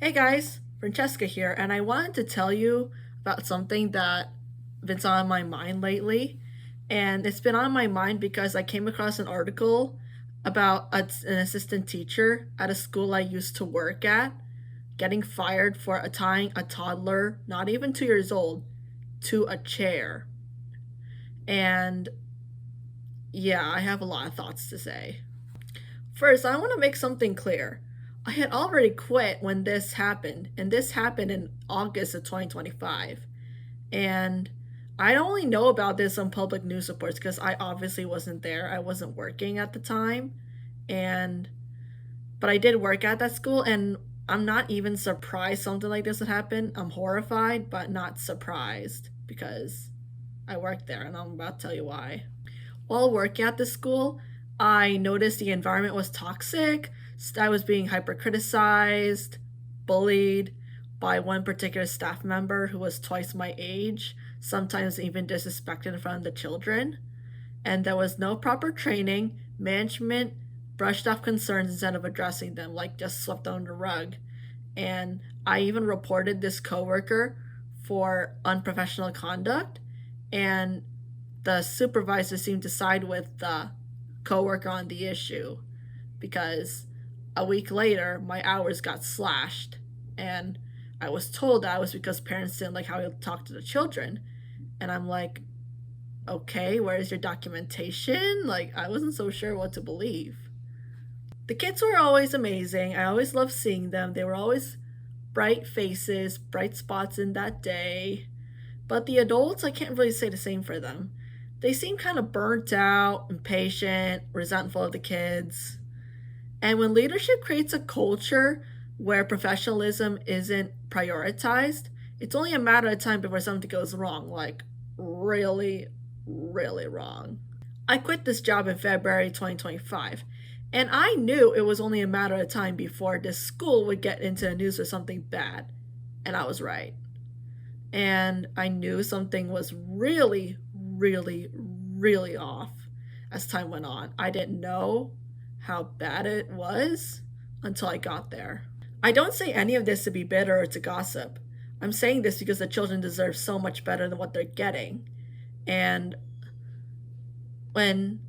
Hey guys, Francesca here, and I wanted to tell you about something that been on my mind lately. And it's been on my mind because I came across an article about an assistant teacher at a school I used to work at getting fired for tying a toddler, not even 2 years old, to a chair. And yeah, I have a lot of thoughts to say. First, I want to make something clear. I had already quit when this happened, and this happened in August of 2025. And I only know about this on public news reports because I obviously wasn't there. I wasn't working at the time. And but I did work at that school, and I'm not even surprised something like this would happen. I'm horrified, but not surprised because I worked there, and I'm about to tell you why. While working at the school, I noticed the environment was toxic. I was being hyper criticized, bullied by one particular staff member who was twice my age, sometimes even disrespected in front of the children. And there was no proper training. Management brushed off concerns instead of addressing them, like just swept under the rug. And I even reported this coworker for unprofessional conduct, and the supervisor seemed to side with the coworker on the issue because a week later my hours got slashed, and I was told that was because parents didn't like how I talked to the children. And I'm like, okay, where's your documentation? Like, I wasn't so sure what to believe. The kids were always amazing. I always loved seeing them. They were always bright faces, bright spots in that day. But the adults, I can't really say the same for them. They seem kind of burnt out, impatient, resentful of the kids. And when leadership creates a culture where professionalism isn't prioritized, it's only a matter of time before something goes wrong, like really, really wrong. I quit this job in February 2025, and I knew it was only a matter of time before this school would get into the news for something bad. And I was right. And I knew something was really, really, really off as time went on. I didn't know how bad it was until I got there. I don't say any of this to be bitter or to gossip. I'm saying this because the children deserve so much better than what they're getting. And when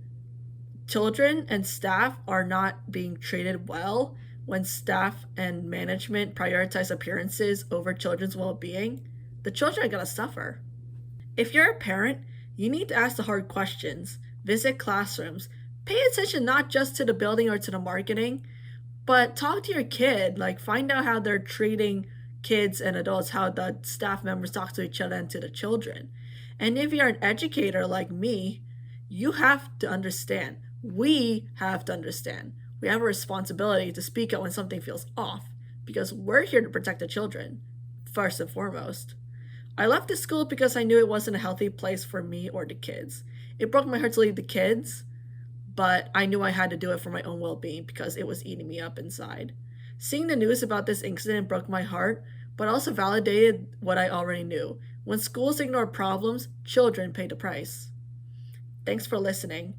children and staff are not being treated well, when staff and management prioritize appearances over children's well being, the children are going to suffer. If you're a parent, you need to ask the hard questions, visit classrooms, pay attention not just to the building or to the marketing, but talk to your kid. Like, find out how they're treating kids and adults, how the staff members talk to each other and to the children. And if you're an educator like me, you have to understand. We have to understand. We have a responsibility to speak out when something feels off because we're here to protect the children, first and foremost. I left the school because I knew it wasn't a healthy place for me or the kids. It broke my heart to leave the kids, but I knew I had to do it for my own well being because it was eating me up inside. Seeing the news about this incident broke my heart, but also validated what I already knew. When schools ignore problems, children pay the price. Thanks for listening.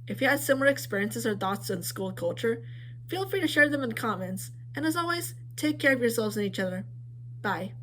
If you had similar experiences or thoughts on school culture, feel free to share them in the comments. And as always, take care of yourselves and each other. Bye.